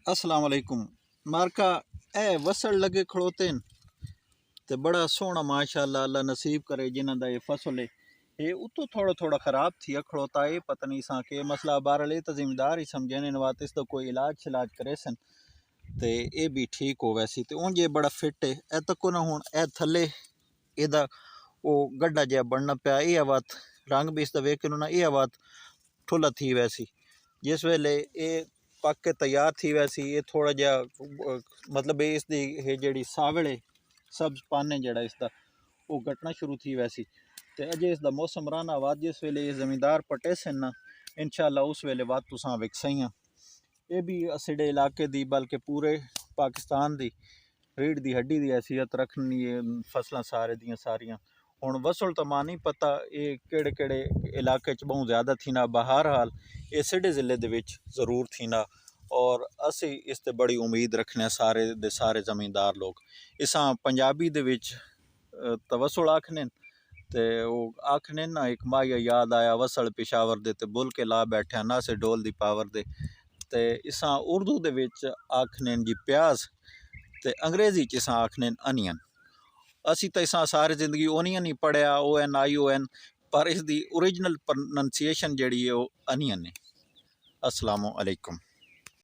अस्सलाम वालेकुम। मार्का ए वसल लगे खड़ोते न ते बड़ा सोहना माशाअल्लाह अल्लाह नसीब करे जिन्हां दा ये फसल है ये उतो थोड़ा थोड़ा ख़राब थी खड़ोता है। पता नहीं सा के मसला बहरहाल तो जिम्मेदार ही समझने वात इसका कोई इलाज शिलाज करे सन ते ये भी ठीक हो वैसी तो उंज ये बड़ा फिट है। ए तको ना हुण ए थले एदा वो गड्ढा जहा बनना पाया ये आवात रंग भी इसका वेख के ना ये आवात ठुला थी वैसी जिस वेले ये पक के तैयार थी वैसी ये थोड़ा जहा मतलब इसकी ये जड़ी सावले सब्ज पाने जड़ा इसका वो घटना शुरू थी वैसी तो अजे इसका मौसम रहना वाद जिस वेले ये जमींदार पटे सन ना इंशाअल्लाह उस वेले वाद तुसां विक सही ये भी असीडे इलाके दी बल्कि पूरे पाकिस्तान दी रीढ़ दी हड्डी दी हैसियत रखनी है फसलां सारे दियां सारियां हुण वसल तो मां नहीं पता ये केड़े केड़े इलाके च बहुत ज़्यादा थी ना बहरहाल ये सिडे ज़िले दे विच ज़रूर थी ना और असी इस ते बड़ी उम्मीद रखने सारे दे सारे ज़मींदार लोग इसां पंजाबी दे विच तवसल आखने ते वो आखने ना एक माया याद आया वसल पिशावर दे ते बुल के ला बैठे ना से डोल दी पावर दे ते इसां उर्दू दे विच आखने जी प्याज ते अंग्रेज़ी च इसां आखने अनियन। असी तो इसां सारी जिंदगी ओनियन ही पढ़िया ONION पर इसकी ओरिजिनल प्रोनंसिएशन जड़ी है वो अनियन है। अस्सलामु अलैकुम।